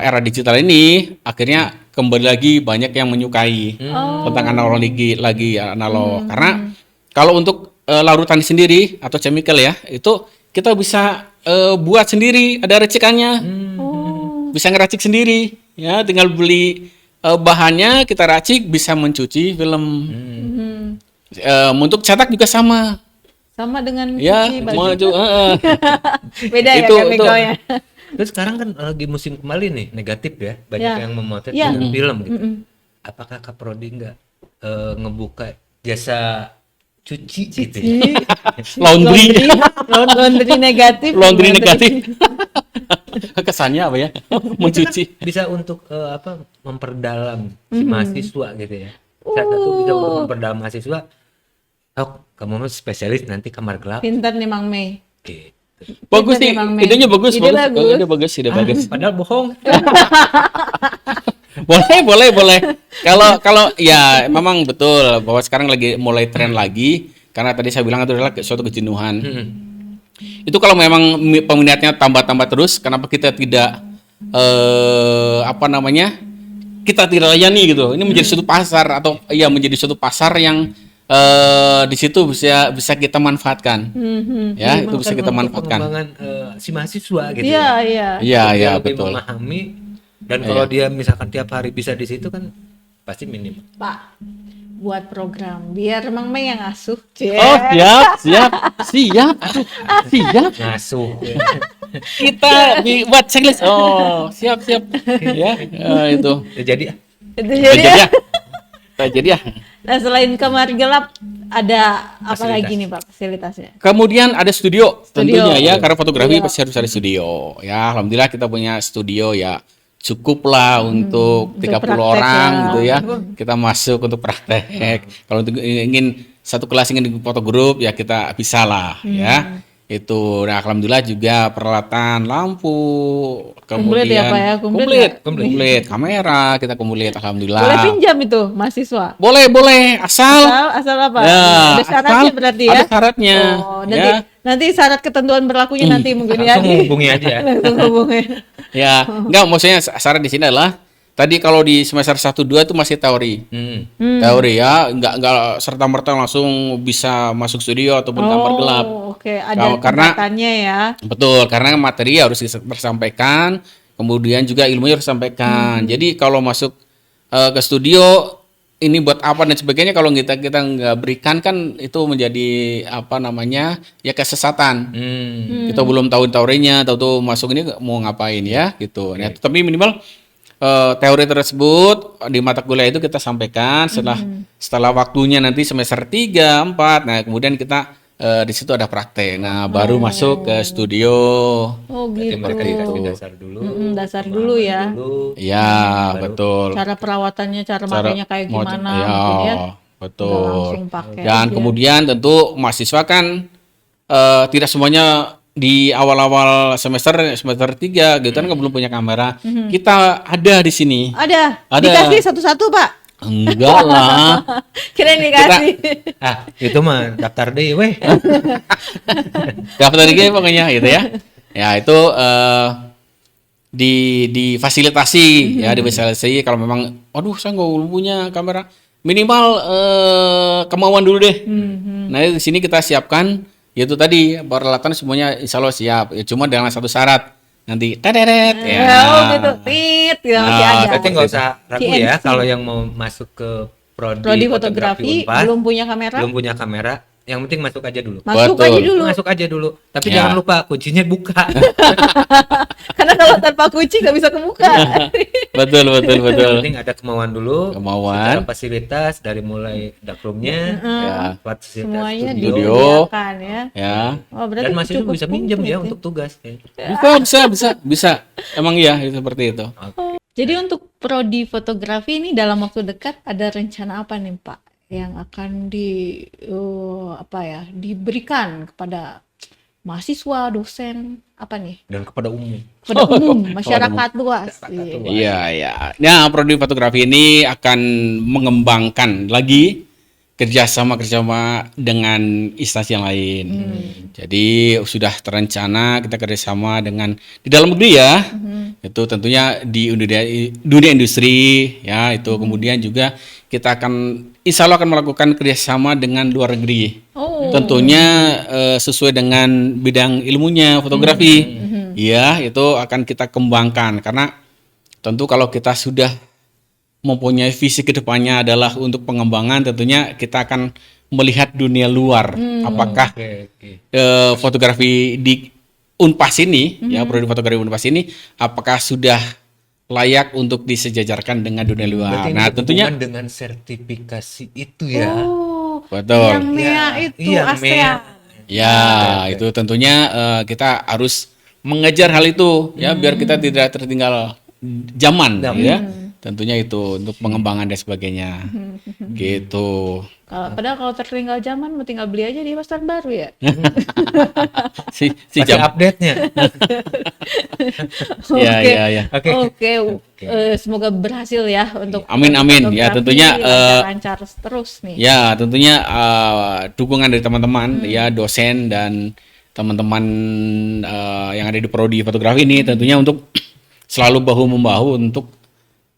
era digital ini, akhirnya kembali lagi banyak yang menyukai tentang analog lagi analog. Karena kalau untuk larutan sendiri atau chemical ya, itu kita bisa buat sendiri, ada racikannya. Bisa ngeracik sendiri, ya tinggal beli bahannya, kita racik, bisa mencuci film. Untuk cetak juga sama. Sama dengan Ya, cuci baju. Beda ya Itu- chemicalnya. terus sekarang kan lagi musim kembali nih negatif ya, banyak Ya. yang memotret Ya. dengan film gitu. Apakah Kak Prodi nggak ngebuka jasa cuci gitu ya? Laundry. Laundry negatif. Laundry negatif. Kesannya apa ya? Mencuci. Bisa untuk memperdalam si mahasiswa gitu ya. Salah satu bisa untuk memperdalam mahasiswa. Oh, kamu mah spesialis nanti kamar gelap. Pinter nih Mang Mei. Gitu. Bagus Pinter nih, memang, Mei. idenya bagus, Ide bagus. ide bagus. Padahal bohong. Boleh. Kalau ya memang betul bahwa sekarang lagi mulai tren lagi karena tadi saya bilang itu adalah suatu kejenuhan. Itu kalau memang peminatnya tambah terus, kenapa kita tidak kita tidak layani gitu. Ini menjadi suatu pasar atau ya menjadi suatu pasar yang di situ bisa kita manfaatkan. Ya, itu bisa kita Untuk manfaatkan. pengembangan si mahasiswa gitu Iya, ya. iya. Iya, Dia iya lebih betul. memahami dan kalau dia misalkan tiap hari bisa di situ kan pasti minim. Pak, buat program biar Mang Mei yang asuh. Cie. Oh, siap. Ngasuh. kita buat checklist. Oh, siap. Ya, itu. Ya, jadi Itu Nggak jadi jadi ya. Nggak jadi ya. nah selain kamar gelap ada apa Fasilitas. lagi nih Pak fasilitasnya? Kemudian ada studio, Studio. tentunya ya, karena fotografi Iya. pasti harus ada studio. Ya, alhamdulillah kita punya studio ya. Cukup lah untuk 30 praktek orang ya. gitu ya. Kita masuk untuk praktek. Kalau untuk ingin satu kelas ingin foto grup ya kita bisa lah ya. Itu nah alhamdulillah juga peralatan lampu Komplit ya, Pak ya? Komplit komplit kamera kita komplit alhamdulillah. Boleh pinjam itu mahasiswa? Boleh asal Asal apa? ya, Ada syaratnya asal berarti ya? ada syaratnya. Oh, nanti Ya. nanti syarat ketentuan berlakunya nanti mungkin ya. langsung hubungi aja. Langsung hubungi. Ya, enggak maksudnya syarat di sini adalah tadi kalau di semester 1 2 itu masih teori. Teori ya, enggak serta-merta langsung bisa masuk studio ataupun kamar gelap. Oke, ada Karena- tingkatannya ya. Betul, karena materi harus tersampaikan, kemudian juga ilmunya harus disampaikan. Jadi kalau masuk ke studio ini buat apa dan sebagainya kalau kita nggak berikan kan itu menjadi apa namanya ya kesesatan. Kita belum tahu teorinya, tahu masuk ini mau ngapain ya gitu. Nah, tapi minimal teori tersebut di mata kuliah itu kita sampaikan setelah waktunya nanti semester 3, 4. Nah, kemudian kita di situ ada praktek. Nah, baru masuk ke studio. Oh Berarti gitu. mereka dikasih dasar dulu. Dasar dulu ya. Dulu. Ya, betul. Cara perawatannya, cara makainya kayak mau- gimana ya, mungkin ya. betul. Nggak langsung pakai Dan aja. kemudian tentu mahasiswa kan tidak semuanya di awal-awal semester 3 gitu kan belum punya kamera. Kita ada di sini. Ada. Ada. Dikasih satu-satu, Pak. Enggak lah. Kirain dikasih. Ah, itu mah daftar deh, weh. Daftar lagi pokoknya gitu ya. Ya itu difasilitasi ya difasilitasi kalau memang aduh saya nggak punya kamera minimal kemauan dulu deh. Nah di sini kita siapkan yaitu tadi peralatan semuanya insya Allah siap ya, cuma dengan satu syarat nanti tederet ya. Ya, oh gitu. Tit, ya, masih Nah, ada. Berarti nggak usah ragu ya TNC. kalau yang mau masuk ke prodi Prodi fotografi Unpad, belum punya kamera. belum punya kamera, yang penting masuk aja dulu. Masuk Betul. aja dulu. Masuk aja dulu. Tapi Ya. jangan lupa kuncinya buka. Karena kalau tanpa kunci nggak bisa kebuka. betul Yang betul penting ada kemauan dulu. Kemauan. Secara fasilitas dari mulai darkroomnya, ya fasilitas Semuanya studio. disediakan ya. ya Oh, berarti Dan mahasiswa cukup bisa minjem komplit ya untuk tugas. Ya. bisa emang ya itu seperti itu. Jadi untuk prodi fotografi ini dalam waktu dekat ada rencana apa nih Pak yang akan diberikan kepada mahasiswa, dosen, apa nih? Dan kepada umum. Kepada umum, masyarakat luas. Iya. Iya, ya. Nah, prodi fotografi ini akan mengembangkan lagi kerjasama dengan instansi yang lain. Jadi sudah terencana kita kerjasama dengan di dalam negeri ya. Itu tentunya di dunia industri ya. Itu kemudian juga kita akan insya Allah akan melakukan kerjasama dengan luar negeri. Oh. Tentunya sesuai dengan bidang ilmunya fotografi. Ya, itu akan kita kembangkan karena tentu kalau kita sudah mempunyai visi kedepannya adalah untuk pengembangan, tentunya kita akan melihat dunia luar. Apakah Oke. fotografi di Unpas ini, ya prodi fotografi Unpas ini, apakah sudah layak untuk disejajarkan dengan dunia luar? Berarti ini Nah, tentunya berhubungan dengan sertifikasi itu ya. Oh, betul. yang MEA itu Iya, ASEAN. MEA. Ya, itu tentunya kita harus mengejar hal itu ya biar kita tidak tertinggal zaman ya. Tentunya itu untuk pengembangan dan sebagainya. Gitu. Padahal kalau tertinggal zaman mau tinggal beli aja di pasar baru ya. Si Masih jam. update-nya. Ya, Oke. ya, ya. Oke, semoga berhasil ya untuk Amin, amin. Ya, fotografi, tentunya, lancar-lancar terus nih. Ya, tentunya dukungan dari teman-teman, ya dosen dan teman-teman yang ada di prodi fotografi ini tentunya untuk selalu bahu membahu untuk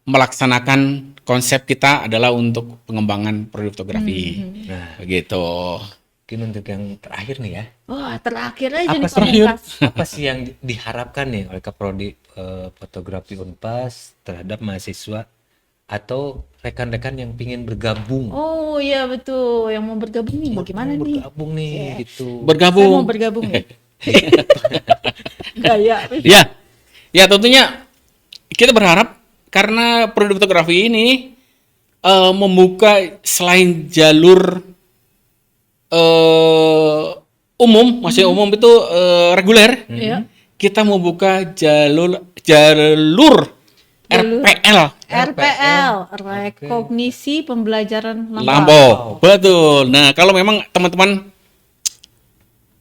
melaksanakan konsep kita adalah untuk pengembangan prodi fotografi. Nah, Begitu. mungkin untuk yang terakhir nih ya. Wah, terakhir aja Apa nih sih, pamungkas. apa sih yang diharapkan nih oleh Kaprodi Fotografi Unpas terhadap mahasiswa atau rekan-rekan yang ingin bergabung? Oh iya betul, yang mau bergabung nih Mau gimana nih? bergabung nih gitu. Saya mau Bergabung. bergabung nih. Gaya. Ya, ya tentunya kita berharap karena prodi fotografi ini membuka selain jalur umum, maksudnya umum itu reguler, Iya. kita membuka jalur RPL. RPL, rekognisi pembelajaran Lampau, betul. Nah, kalau memang teman-teman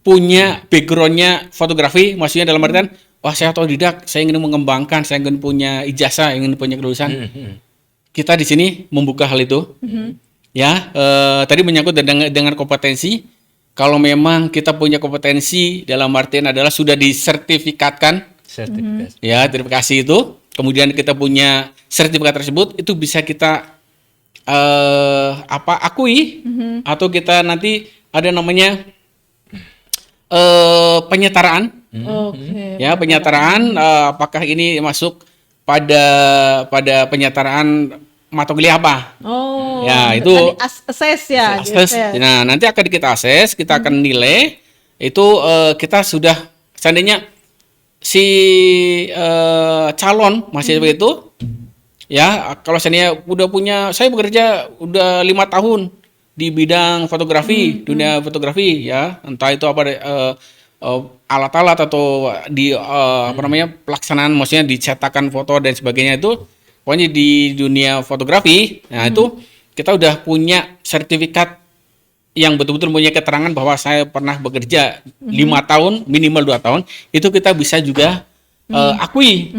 punya backgroundnya fotografi, maksudnya dalam artian, wah saya otodidak, saya ingin mengembangkan, saya ingin punya ijazah, ingin punya kelulusan, kita di sini membuka hal itu. Ya, tadi menyangkut dengan kompetensi. Kalau memang kita punya kompetensi dalam artian adalah sudah disertifikatkan, Sertifikasi. ya verifikasi itu, kemudian kita punya sertifikat tersebut, itu bisa kita akui atau kita nanti ada namanya penyetaraan, Oke. ya penyetaraan apakah ini masuk pada penyetaraan mata kuliah apa? Oh, Ya, itu tadi assess ya. Akses. gitu ya. Nah, nanti akan kita akses, kita akan nilai. Itu kita sudah seandainya si calon mahasiswa itu, ya kalau seandainya udah punya, saya bekerja udah 5 tahun di bidang fotografi, dunia fotografi, ya entah itu apa alat-alat atau di apa namanya pelaksanaan, maksudnya dicetakan foto dan sebagainya itu. Pokoknya di dunia fotografi, nah itu kita udah punya sertifikat yang betul-betul punya keterangan bahwa saya pernah bekerja 5 tahun, minimal 2 tahun, itu kita bisa juga akui.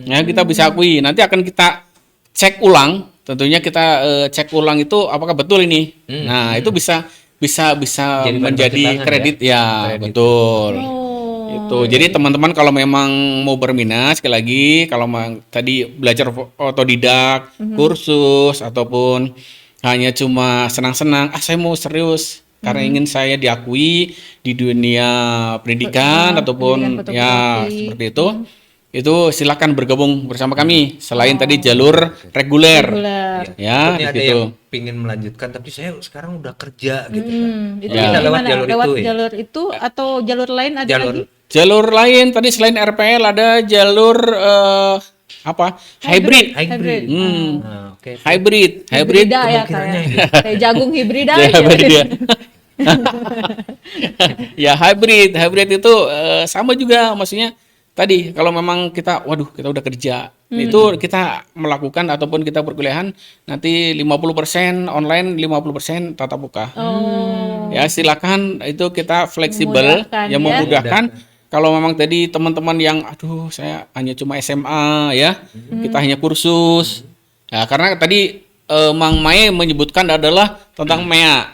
Ya, kita bisa akui. Nanti akan kita cek ulang, tentunya kita cek ulang itu apakah betul ini. Nah, itu bisa Jadi bahan menjadi pertimbangan kredit ya? ya, Kredit. betul. Oh. Itu. Jadi teman-teman kalau memang mau berminat, sekali lagi kalau tadi belajar otodidak, kursus ataupun hanya cuma senang-senang, saya mau serius karena ingin saya diakui di dunia pendidikan ataupun pendidikan ya fotografi. seperti itu silakan bergabung bersama kami. Selain tadi jalur reguler, Reguler. ya Takutnya di ada situ. yang pingin melanjutkan tapi saya sekarang udah kerja gitu kan. Itu Ya. Kita lewat gimana? jalur Lewat itu ya? jalur itu atau jalur lain ada Jalur lagi? Jalur lain tadi selain RPL ada jalur apa? Hybrid. hybrid. Hmm. Nah, oke. Hybrid Hibrida ya kemungkinannya kayak jagung hibrida Ya, aja. hybrid dia. Ya hybrid itu sama juga, maksudnya tadi kalau memang kita kita udah kerja itu kita melakukan ataupun kita perkuliahan nanti 50% online, 50% tatap muka. Ya silakan, itu kita fleksibel, Memudahkan, yang ya. memudahkan. Kalau memang tadi teman-teman yang aduh saya hanya cuma SMA ya, kita hanya kursus. Ya karena tadi Mang Mae menyebutkan adalah tentang MEA.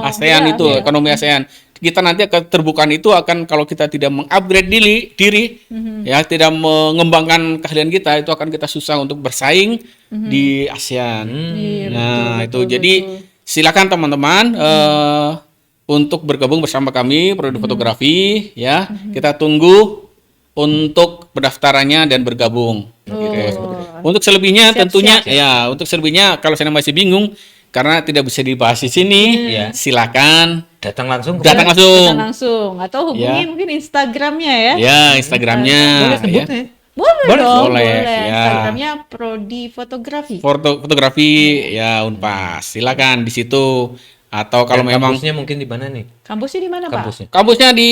ASEAN iya, itu, ekonomi ASEAN. Kita nanti keterbukaan itu akan kalau kita tidak mengupgrade diri ya tidak mengembangkan keahlian kita, itu akan kita susah untuk bersaing di ASEAN. Iya, Nah, itu jadi silakan teman-teman untuk bergabung bersama kami prodi fotografi ya. Kita tunggu untuk pendaftarannya dan bergabung. Gitu. Untuk selebihnya tentunya ya, untuk selebihnya kalau saya masih bingung karena tidak bisa dibahas di sini, Iya. silakan Datang langsung ke datang Datang langsung. langsung atau hubungi Ya. mungkin Instagramnya ya. Ya, Instagramnya Boleh ya. sebutnya. Boleh Boleh, dong, boleh, boleh. ya. Instagramnya Prodi Fotografi. Fotografi ya Unpas. Silakan di situ. Atau kalau Dan memang kampusnya mungkin di mana nih? Kampusnya di mana, Pak? Kampusnya. kampusnya di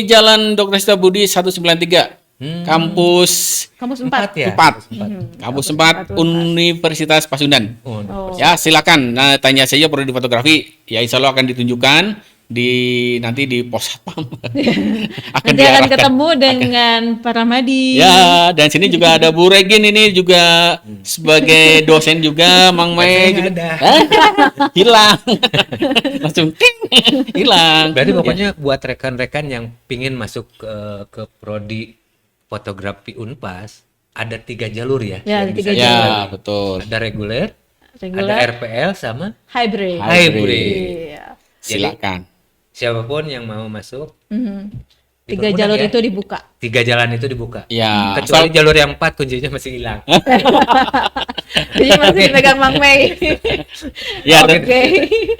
Jalan Dr. Setiabudi 193. Kampus Kampus 4. ya? 4. Empat. Kampus 4 Universitas Pasundan. Oh, Ya, silakan. Nah, tanya saja prodi fotografi. Ya, insya Allah akan ditunjukkan nanti di pos satpam. Nanti akan diarahkan. ketemu dengan Pak Ramadi. Ya, dan sini juga ada Bu Regin ini juga sebagai dosen juga, Mang Mae Saya juga. ada. Hilang. Langsung ting, hilang. Berarti pokoknya buat rekan-rekan yang pingin masuk ke prodi fotografi Unpas ada 3 jalur ya? Ya, yang ada 3 bisa Ya, dilalui. betul. Ada reguler, ada Reguler, RPL sama hybrid. hybrid. Iya. Silakan. Siapapun yang mau masuk Mhm. 3 dipermudah jalur ya. itu dibuka. 3 jalan itu dibuka. Ya, Kecuali jalur yang 4 kuncinya masih hilang. Jadi masih dipegang Mang Mei. ya, Oke.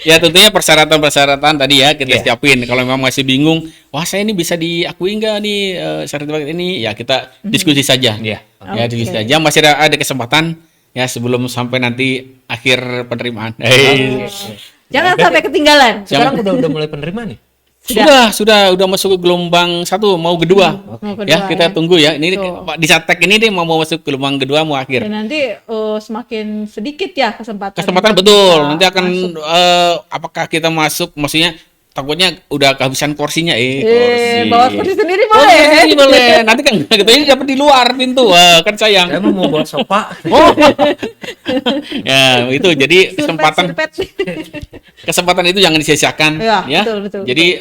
ya tentunya persyaratan-persyaratan tadi ya kita Iya. siapin. Kalau memang masih bingung, wah saya ini bisa diakui nggak nih sertifikat ini? Ya kita diskusi saja. Iya. Ya diskusi Oke. saja. Masih ada kesempatan ya sebelum sampai nanti akhir penerimaan. Jangan sampai ketinggalan. Sekarang udah mulai penerimaan nih. Sudah masuk ke gelombang 1 mau kedua. Mau kedua, Ya kita ya. tunggu ya. Ini Tuh. Pak di Satek ini dia mau masuk gelombang kedua mau akhir. Dan nanti semakin sedikit ya kesempatan. Kesempatan untuk betul. bisa Nanti akan masuk. apakah kita masuk maksudnya takutnya udah kehabisan kursinya kursi. Bawa kursi sendiri Oh, boleh. kursi boleh. Nanti kan kita ini dapat di luar pintu. Wah, kan sayang. Saya mau bawa sofa. Oh. Ya, itu jadi kesempatan kesempatan itu jangan disia-siakan Ya, betul. Jadi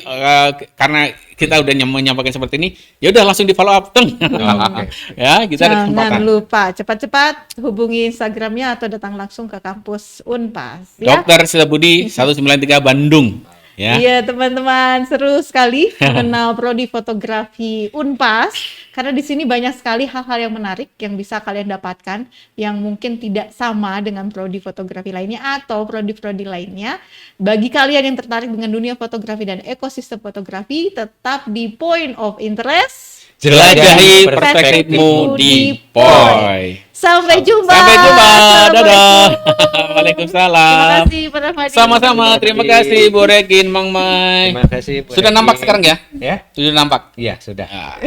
karena kita udah menyampaikan seperti ini, ya udah langsung di follow up. Oke. Ya, kita ada kesempatan. Jangan lupa cepat-cepat hubungi Instagramnya atau datang langsung ke kampus Unpas. Ya. Dokter Setabudi 193 Bandung. Ya. Iya teman-teman, seru sekali mengenal prodi fotografi Unpas karena di sini banyak sekali hal-hal yang menarik yang bisa kalian dapatkan yang mungkin tidak sama dengan prodi fotografi lainnya atau prodi-prodi lainnya. Bagi kalian yang tertarik dengan dunia fotografi dan ekosistem fotografi, tetap di Point of Interest. Jelajahi perspektifmu di POI. Sampai jumpa. Sampai jumpa. Dadah. Assalamualaikum. Waalaikumsalam. Terima kasih Pak Rahmadi. Sama-sama. Terima kasih Bu Regin, Mang Mai. Terima kasih. Bu Sudah Regi. nampak sekarang ya? Ya? Sudah nampak. Iya, sudah. Ya.